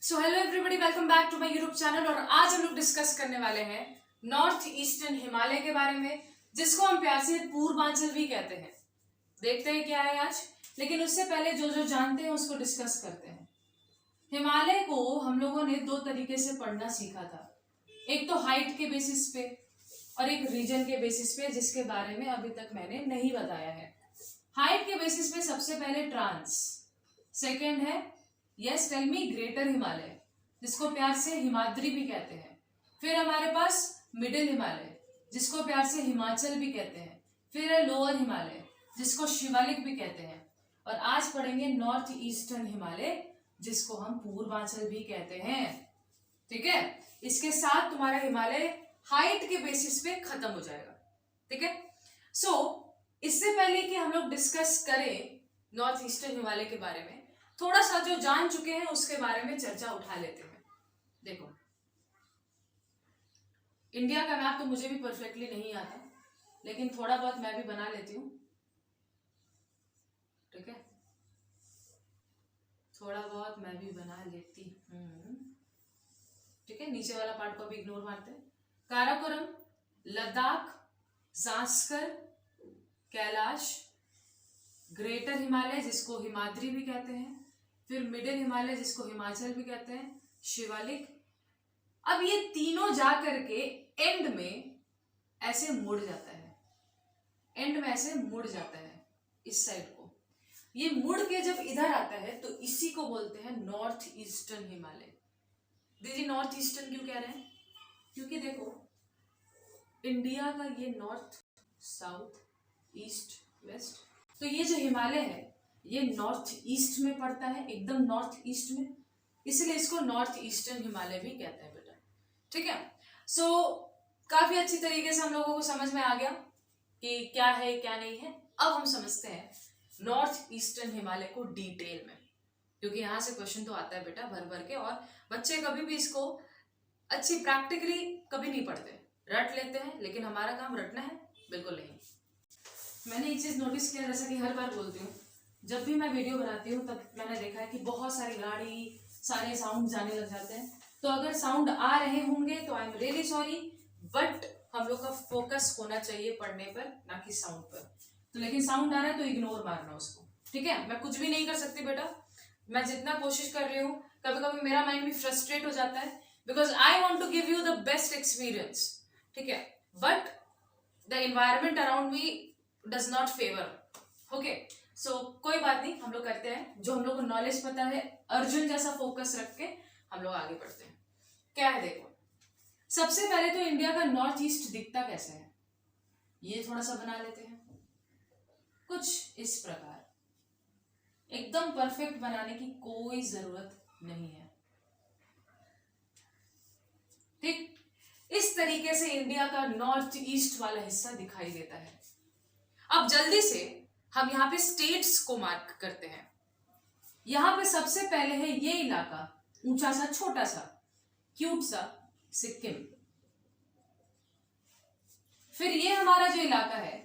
So hello everybody, welcome back to my YouTube channel. और आज हम लोग डिस्कस करने वाले हैं नॉर्थ ईस्टर्न हिमालय के बारे में, जिसको हम प्यार से पूर्वांचल भी कहते हैं। देखते हैं क्या है आज, लेकिन उससे पहले जो जो जानते हैं उसको डिस्कस करते हैं। हिमालय को हम लोगों ने दो तरीके से पढ़ना सीखा था, एक तो हाइट के बेसिस पे और एक रीजन के बेसिस पे, जिसके बारे में अभी तक मैंने नहीं बताया है। हाइट के बेसिस पे सबसे पहले ट्रांस, सेकेंड है yes tell me greater Himalaya, जिसको प्यार से हिमाद्री भी कहते हैं। फिर हमारे पास मिडिल हिमालय, जिसको प्यार से हिमाचल भी कहते हैं। फिर है लोअर हिमालय, जिसको शिवालिक भी कहते हैं। और आज पढ़ेंगे नॉर्थ ईस्टर्न हिमालय, जिसको हम पूर्वांचल भी कहते हैं। ठीक है, इसके साथ तुम्हारा हिमालय हाइट के बेसिस पे खत्म हो जाएगा। ठीक है, सो इससे पहले कि हम लोग डिस्कस करें नॉर्थ ईस्टर्न हिमालय के बारे में, थोड़ा सा जो जान चुके हैं उसके बारे में चर्चा उठा लेते हैं। देखो, इंडिया का मैप तो मुझे भी परफेक्टली नहीं आता, लेकिन थोड़ा बहुत मैं भी बना लेती हूँ। ठीक है, थोड़ा बहुत मैं भी बना लेती हूँ। ठीक है, नीचे वाला पार्ट को भी इग्नोर मारते हैं। काराकोरम, लद्दाख, जांस्कर, कैलाश, ग्रेटर हिमालय जिसको हिमाद्री भी कहते हैं, फिर मिडिल हिमालय जिसको हिमाचल भी कहते हैं, शिवालिक। अब ये तीनों जा करके एंड में ऐसे मुड़ जाता है, एंड में ऐसे मुड़ जाता है इस साइड को। ये मुड़ के जब इधर आता है तो इसी को बोलते हैं नॉर्थ ईस्टर्न हिमालय। दीदी नॉर्थ ईस्टर्न क्यों कह रहे हैं? क्योंकि देखो, इंडिया का ये नॉर्थ, साउथ, ईस्ट, वेस्ट, तो ये जो हिमालय है ये नॉर्थ ईस्ट में पड़ता है, एकदम नॉर्थ ईस्ट में, इसलिए इसको नॉर्थ ईस्टर्न हिमालय भी कहते हैं बेटा। ठीक है, सो काफी अच्छी तरीके से हम लोगों को समझ में आ गया कि क्या है क्या नहीं है। अब हम समझते हैं नॉर्थ ईस्टर्न हिमालय को डिटेल में, क्योंकि यहाँ से क्वेश्चन तो आता है बेटा भर भर के, और बच्चे कभी भी इसको अच्छी प्रैक्टिकली कभी नहीं पढ़ते, रट लेते हैं, लेकिन हमारा काम रटना है बिल्कुल नहीं। मैंने एक चीज नोटिस किया, जैसा कि हर बार बोलती हूँ, जब भी मैं वीडियो बनाती हूँ तब मैंने देखा है कि बहुत सारी गाड़ी, सारे साउंड जाने लग जाते हैं। तो अगर साउंड आ रहे होंगे तो I am really sorry, but हम लोग का फोकस होना चाहिए पढ़ने पर, ना कि साउंड पर। तो लेकिन साउंड आ रहा है तो इग्नोर मारना उसको। ठीक है, मैं कुछ भी नहीं कर सकती बेटा, मैं जितना कोशिश कर रही हूँ, कभी कभी मेरा माइंड भी फ्रस्ट्रेट हो जाता है, because I want to give you the best experience. ठीक है, but the environment around me does not favour. Okay, so कोई बात नहीं, हम लोग करते हैं जो हम लोग को नॉलेज पता है, अर्जुन जैसा फोकस रख के हम लोग आगे बढ़ते हैं। क्या है देखो, सबसे पहले तो इंडिया का नॉर्थ ईस्ट दिखता कैसे है, ये थोड़ा सा बना लेते हैं कुछ इस प्रकार। एकदम परफेक्ट बनाने की कोई जरूरत नहीं है। ठीक, इस तरीके से इंडिया का नॉर्थ ईस्ट वाला हिस्सा दिखाई देता है। अब जल्दी से हम यहाँ पे स्टेट्स को मार्क करते हैं। यहाँ पे सबसे पहले है ये इलाका, ऊंचा सा, छोटा सा, क्यूट सा, सिक्किम। फिर ये हमारा जो इलाका है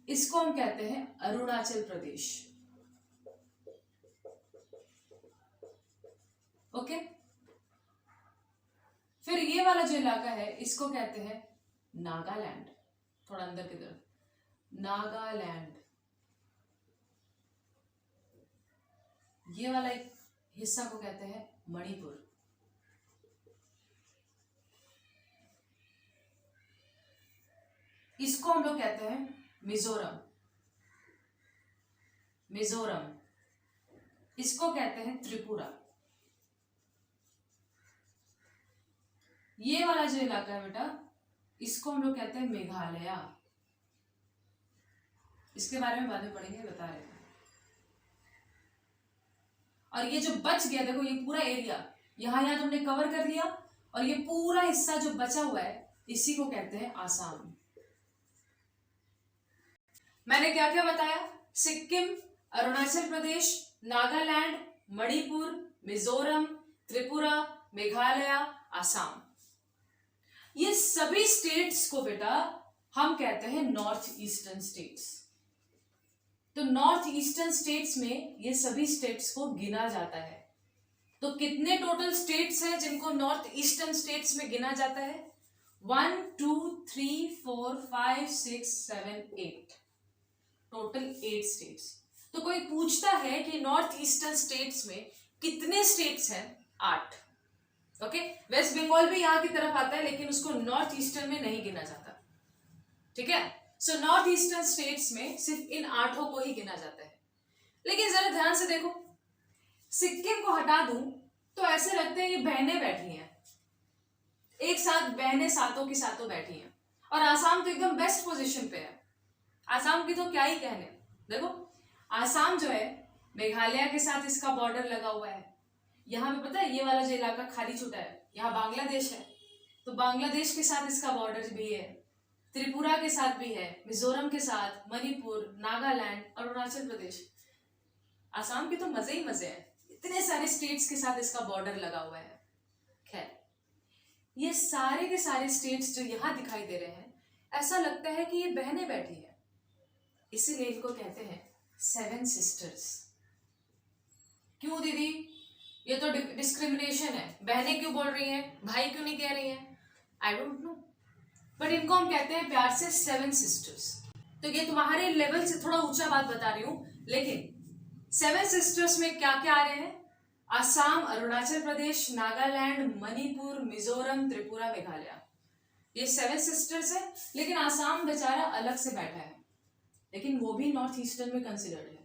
इसको हम कहते हैं अरुणाचल प्रदेश। ओके, फिर ये वाला जो इलाका है इसको कहते हैं नागालैंड, थोड़ा अंदर की तरफ, नागालैंड। ये वाला एक हिस्सा को कहते हैं मणिपुर। इसको हम लोग कहते हैं मिजोरम, मिजोरम। इसको कहते हैं त्रिपुरा। ये वाला जो इलाका है बेटा इसको हम लोग कहते हैं मेघालय। इसके बारे में बाद में पढ़ेंगे, बता रहे हैं। और ये जो बच गया, देखो ये पूरा एरिया यहाँ यहाँ तुमने कवर कर लिया, और ये पूरा हिस्सा जो बचा हुआ है इसी को कहते हैं आसाम। मैंने क्या क्या बताया? सिक्किम, अरुणाचल प्रदेश, नागालैंड, मणिपुर, मिजोरम, त्रिपुरा, मेघालय, आसाम। ये सभी स्टेट्स को बेटा हम कहते हैं नॉर्थ ईस्टर्न स्टेट्स। तो नॉर्थ ईस्टर्न स्टेट्स में ये सभी स्टेट्स को गिना जाता है। तो कितने टोटल स्टेट्स हैं जिनको नॉर्थ ईस्टर्न स्टेट्स में गिना जाता है? 1 2 3 4 5 6 7 8, टोटल 8 स्टेट्स। तो कोई पूछता है कि नॉर्थ ईस्टर्न स्टेट्स में कितने स्टेट्स हैं? 8। ओके, वेस्ट बंगाल भी यहाँ की तरफ आता है लेकिन उसको नॉर्थ ईस्टर्न में नहीं गिना जाता। ठीक है, सो नॉर्थ ईस्टर्न स्टेट्स में सिर्फ इन 8 को ही गिना जाता है। लेकिन जरा ध्यान से देखो, सिक्किम को हटा दूं तो ऐसे लगते हैं ये बहनें बैठी हैं एक साथ, बहनें सातों की सातों बैठी हैं। और आसाम तो एकदम बेस्ट पोजीशन पे है। आसाम की तो क्या ही कहने। देखो आसाम जो है मेघालय के साथ इसका बॉर्डर लगा हुआ है। यहाँ पे पता है ये वाला जो इलाका खाली छूटा है, यहाँ बांग्लादेश है, तो बांग्लादेश के साथ इसका बॉर्डर भी है, त्रिपुरा के साथ भी है, मिजोरम के साथ, मणिपुर, नागालैंड, अरुणाचल प्रदेश। आसाम के तो मजे ही मजे हैं, इतने सारे स्टेट्स के साथ इसका बॉर्डर लगा हुआ है। खैर, ये सारे के सारे स्टेट्स जो यहाँ दिखाई दे रहे हैं, ऐसा लगता है कि ये बहनें बैठी है, इसीलिए इनको कहते हैं 7 सिस्टर्स। क्यों दीदी, ये तो डिस्क्रिमिनेशन है, बहनें क्यों बोल रही हैं, भाई क्यों नहीं कह रही हैं? आई डोंट नो, बट इनको हम कहते हैं प्यार से 7 सिस्टर्स। तो ये तुम्हारे लेवल से थोड़ा ऊंचा बात बता रही हूं, लेकिन 7 सिस्टर्स में क्या क्या आ रहे हैं? असम, अरुणाचल प्रदेश, नागालैंड, मणिपुर, मिजोरम, त्रिपुरा, मेघालय, ये 7 सिस्टर्स है। लेकिन आसाम बेचारा अलग से बैठा है, लेकिन वो भी नॉर्थ ईस्टर्न में कंसिडर्ड है।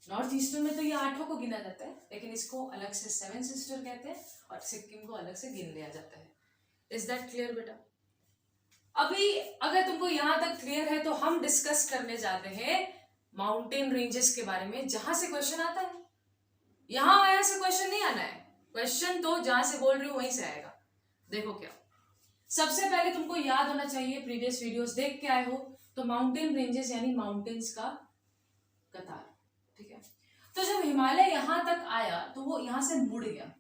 नॉर्थ ईस्टर्न में तो ये 8 को गिना जाता है, लेकिन इसको अलग से 7 सिस्टर कहते हैं और सिक्किम को अलग से गिन लिया जाता है। इज दैट क्लियर बेटा? अभी अगर तुमको यहां तक क्लियर है तो हम डिस्कस करने जाते हैं माउंटेन रेंजेस के बारे में, जहां से क्वेश्चन आता है। यहां आया से क्वेश्चन नहीं आना है, क्वेश्चन तो जहां से बोल रही हूं वहीं से आएगा। देखो क्या, सबसे पहले तुमको याद होना चाहिए, प्रीवियस वीडियोस देख के आए हो तो माउंटेन रेंजेस यानी माउंटेन्स का कतार। ठीक है, तो जब हिमालय यहां तक आया तो वो यहां से मुड़ गया,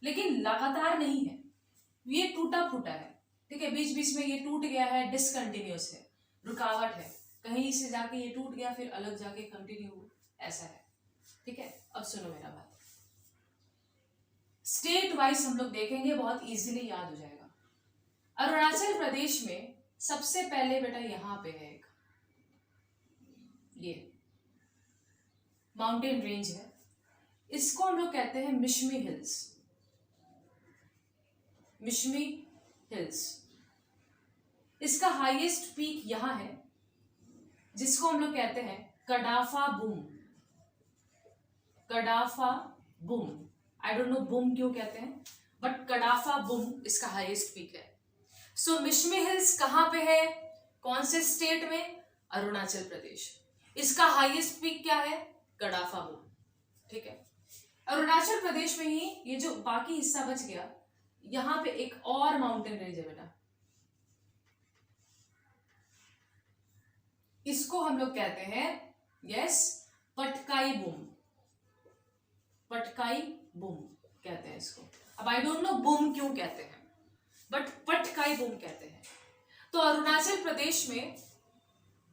लेकिन लगातार नहीं है, ये टूटा फूटा है। ठीक है, बीच बीच में ये टूट गया है, डिसकंटिन्यूअस है, रुकावट है, कहीं से जाके ये टूट गया फिर अलग जाके कंटिन्यू, ऐसा है। ठीक है, अब सुनो मेरा बात, स्टेट वाइज हम लोग देखेंगे, बहुत इजीली याद हो जाएगा। अरुणाचल प्रदेश में सबसे पहले बेटा यहां पे है एक, ये माउंटेन रेंज है, इसको हम लोग कहते हैं मिशमी हिल्स। मिशमी हिल्स, इसका हाईएस्ट पीक यहां है, जिसको हम लोग कहते हैं Kadafa Boom. Kadafa Boom, I don't know Boom क्यों कहते हैं, बट कडाफा बूम इसका हाईएस्ट पीक है। सो मिशमी हिल्स कहां पे है, कौन से स्टेट में? अरुणाचल प्रदेश। इसका हाईएस्ट पीक क्या है? कडाफा बूम। ठीक है, अरुणाचल प्रदेश में ही ये जो बाकी हिस्सा बच गया, यहां पे एक और माउंटेन रेंज है बेटा, इसको हम लोग कहते हैं yes Patkai boom. Patkai boom कहते हैं इसको। अब आई डोंट नो बूम क्यों कहते हैं, बट पटकाई बूम कहते हैं। तो अरुणाचल प्रदेश में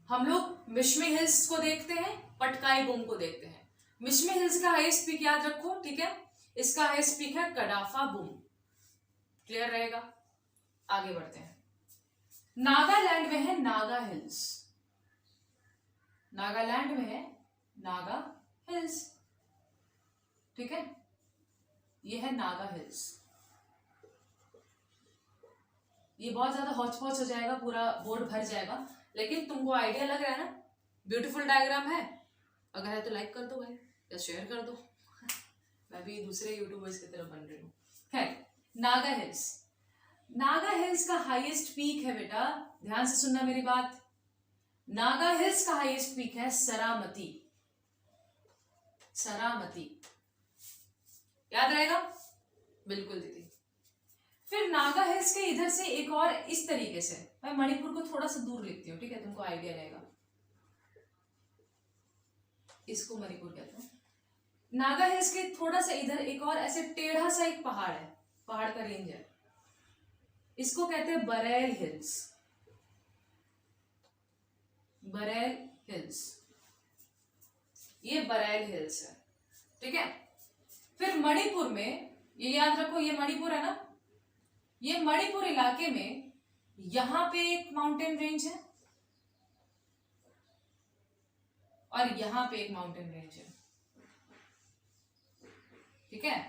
हम लोग मिशमी हिल्स को देखते हैं, पटकाई बूम को देखते हैं। मिशमी हिल्स का हाईएस्ट पीक याद रखो, ठीक है, इसका हाईएस्ट पीक है कडाफा बूम। क्लियर रहेगा? आगे बढ़ते हैं। नागालैंड में है नागा हिल्स। नागालैंड में है नागा हिल्स। ठीक है, ये है नागा हिल्स। ये बहुत ज्यादा हौच पौच हो जाएगा, पूरा बोर्ड भर जाएगा, लेकिन तुमको आइडिया लग रहा है ना? ब्यूटीफुल डायग्राम है, अगर है तो लाइक कर दो भाई, या शेयर कर दो। मैं भी दूसरे यूट्यूबर्स की तरफ बन रही हूँ। खैर, नागा हिल्स, नागा हिल्स का हाईएस्ट पीक है बेटा, ध्यान से सुनना मेरी बात, नागा हिल्स का हाईएस्ट पीक है सरामती। सरामती याद रहेगा? बिल्कुल दीदी। फिर नागा हिल्स के इधर से एक और इस तरीके से, मैं मणिपुर को थोड़ा सा दूर लिखती हूँ, ठीक है, तुमको आइडिया रहेगा। इसको मणिपुर कहते हैं। नागा हिल्स के थोड़ा सा इधर एक और ऐसे टेढ़ा सा एक पहाड़ है, पहाड़ का रेंज है, इसको कहते हैं बरेल हिल्स। बरेल हिल्स, ये बरेल हिल्स है। ठीक है, फिर मणिपुर में, ये याद रखो, ये मणिपुर है ना, ये मणिपुर इलाके में यहां पे एक माउंटेन रेंज है और यहां पे एक माउंटेन रेंज है, ठीक है।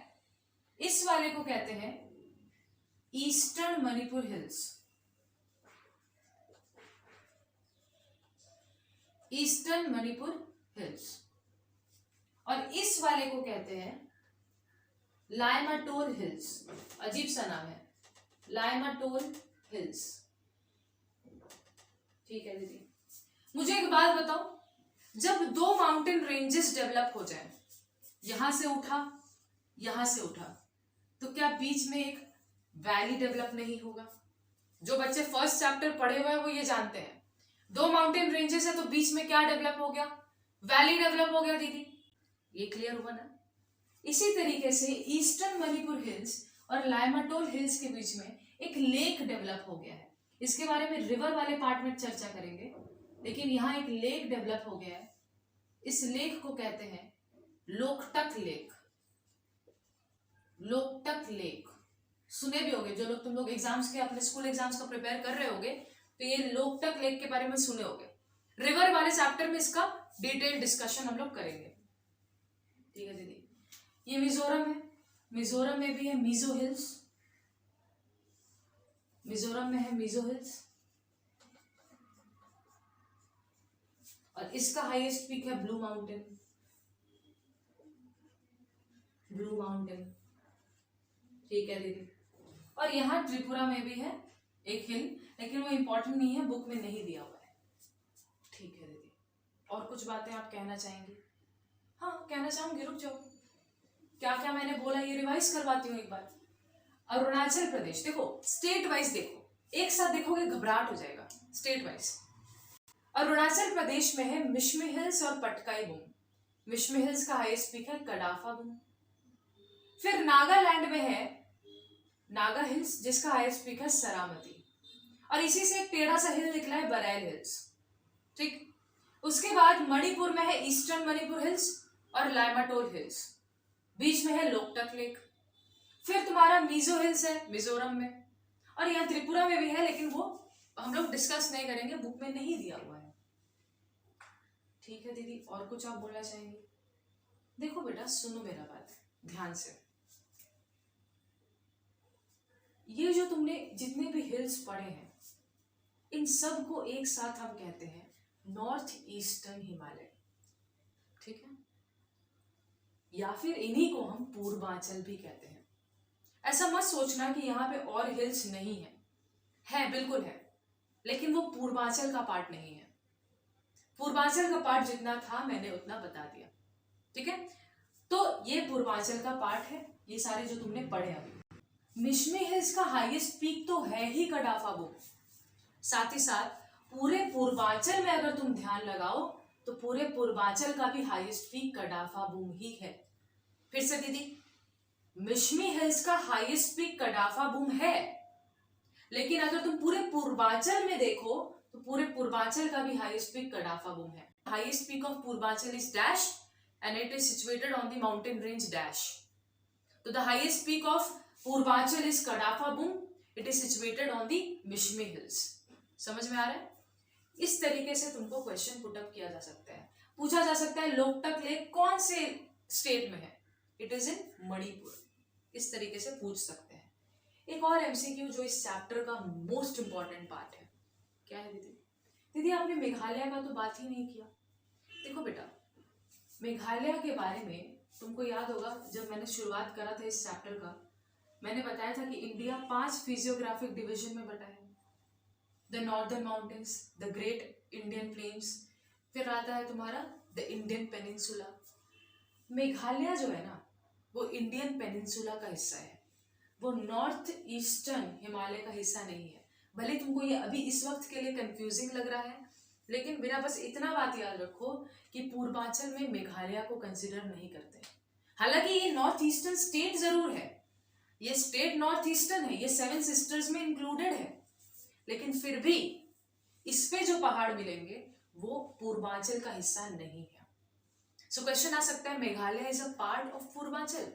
इस वाले को कहते हैं eastern Manipur hills, eastern Manipur hills. और इस वाले को कहते हैं लाइमाटोर हिल्स, अजीब सा नाम है, लाइमाटोर हिल्स, ठीक है दीदी। मुझे एक बात बताओ, जब दो माउंटेन रेंजेस डेवलप हो जाए, यहां से उठा यहां से उठा, तो क्या बीच में एक वैली डेवलप नहीं होगा? जो बच्चे फर्स्ट चैप्टर पढ़े हुए हैं वो ये जानते हैं, दो माउंटेन रेंजेस है तो बीच में क्या डेवलप हो गया? वैली डेवलप हो गया दीदी। ये क्लियर हुआ ना? इसी तरीके से ईस्टर्न मणिपुर हिल्स और लाइमाटोर हिल्स के बीच में एक लेक डेवलप हो गया है। इसके बारे में रिवर वाले पार्ट में चर्चा करेंगे, लेकिन यहाँ एक लेक डेवलप हो गया है। इस लेक को कहते हैं लोकटक लेक, लोकटक लेक। सुने भी होगे, जो लोग तुम लोग एग्जाम्स के, अपने स्कूल एग्जाम्स का प्रिपेयर कर रहे होगे, तो ये लोकटक लेक के बारे में सुने होगे। रिवर वाले चैप्टर में इसका डिटेल डिस्कशन हम लोग करेंगे, ठीक है दीदी। ये मिजोरम है, मिजोरम में भी है मिजो हिल्स, मिजोरम में है मिजो हिल्स, और इसका हाईएस्ट पीक है ब्लू माउंटेन, ब्लू माउंटेन, ठीक है दीदी। और यहाँ त्रिपुरा में भी है एक हिल, लेकिन वो इंपॉर्टेंट नहीं है, बुक में नहीं दिया हुआ है, ठीक है दीदी। और कुछ बातें आप कहना चाहेंगी? हाँ कहना चाहूंगी, रुक जाओ, क्या क्या मैंने बोला ये रिवाइज करवाती हूँ एक बार। अरुणाचल प्रदेश, देखो स्टेट वाइज देखो, एक साथ देखोगे घबराहट हो जाएगा, स्टेट वाइज। अरुणाचल प्रदेश में है मिश्मी हिल्स और पटकाई बुम। मिश्मी हिल्स का हाईएस्ट पीक है कडाफा बुम। फिर नागालैंड में है नागा हिल्स, जिसका हाईएस्ट पीक है सरामती, और इसी से एक टेढ़ा सा हिल निकला है बरैल हिल्स, ठीक। उसके बाद मणिपुर में है ईस्टर्न मणिपुर हिल्स और लाइमाटोर हिल्स, बीच में है लोकटक लेक। फिर तुम्हारा मिजो हिल्स है मिजोरम में, और यहाँ त्रिपुरा में भी है, लेकिन वो हम लोग डिस्कस नहीं करेंगे, बुक में नहीं दिया हुआ है, ठीक है दीदी। और कुछ आप बोलना चाहेंगे? देखो बेटा सुनो मेरा बात ध्यान से, ये जो तुमने जितने भी हिल्स पढ़े हैं, इन सब को एक साथ हम कहते हैं नॉर्थ ईस्टर्न हिमालय, ठीक है, या फिर इन्हीं को हम पूर्वांचल भी कहते हैं। ऐसा मत सोचना कि यहाँ पे और हिल्स नहीं है बिल्कुल है, लेकिन वो पूर्वांचल का पार्ट नहीं है। पूर्वांचल का पार्ट जितना था मैंने उतना बता दिया, ठीक है। तो ये पूर्वांचल का पार्ट है, ये सारे जो तुमने पढ़े अभी। मिश्मी हिल्स का हाईएस्ट पीक तो है ही कडाफा बुम, साथ ही साथ पूरे पूर्वांचल में अगर तुम ध्यान लगाओ तो पूरे पूर्वांचल का भी हाईएस्ट पीक कडाफा बुम ही है। फिर से दीदी, मिश्मी हिल्स का हाईएस्ट पीक कडाफा बुम है, लेकिन अगर तुम पूरे पूर्वांचल में देखो तो पूरे पूर्वांचल का भी हाईएस्ट पीक कडाफा बुम है। Highest peak of Purvanchal is dash and it is situated on the mountain range dash. So the highest peak of Purvanchal is Kadafa Bum. It is situated on the Mishmi Hills. समझ में आ रहा है? इस तरीके से तुमको question put up किया जा सकता है, पूछा जा सकता है लोकटक लेक कौन से स्टेट में है? It is in Manipur. इस तरीके से पूछ सकते हैं। एक और एमसीक्यू जो इस चैप्टर का मोस्ट इंपॉर्टेंट पार्ट है, क्या है दीदी? दीदी आपने मेघालय का तो बात ही नहीं किया। देखो बेटा, मेघालय के बारे में तुमको याद होगा, जब मैंने शुरुआत करा था इस चैप्टर का, मैंने बताया था कि इंडिया 5 फिजियोग्राफिक डिवीजन में बटा है। The northern mountains, the great Indian plains, फिर आता है तुम्हारा द इंडियन पेनिनसुला। मेघालय जो है ना, वो इंडियन पेनिनसुला का हिस्सा है, वो नॉर्थ ईस्टर्न हिमालय का हिस्सा नहीं है। भले तुमको ये अभी इस वक्त के लिए कंफ्यूजिंग लग रहा है, लेकिन मेरा बस इतना बात याद रखो कि पूर्वांचल में मेघालय को कंसिडर नहीं करते। हालांकि ये नॉर्थ ईस्टर्न स्टेट जरूर है, ये स्टेट नॉर्थ ईस्टर्न है, ये 7 सिस्टर्स में इंक्लूडेड है, लेकिन फिर भी इस पे जो पहाड़ मिलेंगे वो पूर्वांचल का हिस्सा नहीं है। सो क्वेश्चन आ सकता है, Meghalaya is a part of Purvanchal?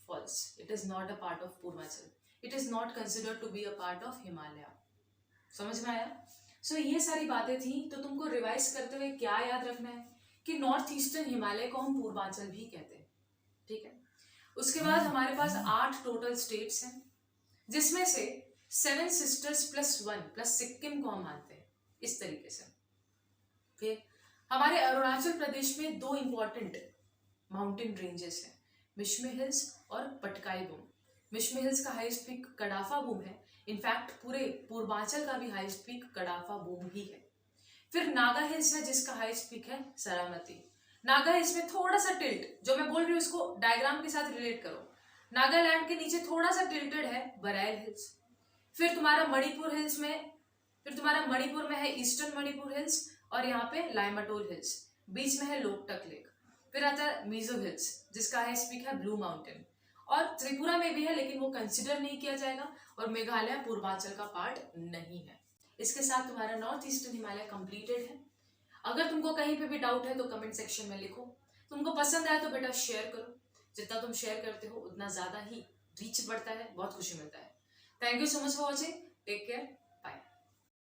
false. It is not a part of Purvanchal. It is not considered to be a part of Himalaya. समझ में आया? सो ये सारी बातें थी. तो तुमको रिवाइज करते हुए क्या याद रखना है कि नॉर्थ ईस्टर्न हिमालय को हम पूर्वांचल भी कहते हैं. ठीक है. उसके बाद हमारे पास 8 टोटल स्टेट्स हैं, जिसमें से 7 सिस्टर्स +1 प्लस सिक्किम को हम मानते हैं इस तरीके से. फिर हमारे अरुणाचल प्रदेश में 2 इंपॉर्टेंट माउंटेन रेंजेस हैं, मिश्मी हिल्स और पटकाई बूम. मिश्मी हिल्स का हाईएस्ट पीक कडाफा बूम है. इनफैक्ट पूरे पूर्वांचल का भी हाईएस्ट पीक कडाफा बूम ही है. फिर नागा हिल्स है जिसका हाईएस्ट पीक है सरामती. नागा हिल्स में थोड़ा सा टिल्ट, जो मैं बोल रही हूँ उसको डायग्राम के साथ रिलेट करो. नागालैंड के नीचे थोड़ा सा टिल्टेड है बरैल हिल्स. फिर तुम्हारा मणिपुर हिल्स में, फिर तुम्हारा मणिपुर में है ईस्टर्न मणिपुर हिल्स और यहाँ पे लाइमाटोल हिल्स. बीच में है लोकटक लेक. फिर आता है मिजो हिल्स जिसका हाईएस्ट पीक है ब्लू माउंटेन. और त्रिपुरा में भी है लेकिन वो कंसिडर नहीं किया जाएगा. और मेघालय पूर्वांचल का पार्ट नहीं है. इसके साथ तुम्हारा नॉर्थ ईस्टर्न हिमालय कंप्लीटेड है. अगर तुमको कहीं पे भी डाउट है तो कमेंट सेक्शन में लिखो. तुमको पसंद आया तो बेटा शेयर करो. जितना तुम शेयर करते हो उतना ज्यादा ही रीच बढ़ता है, बहुत खुशी मिलता है. Thank you so much for watching. Take care.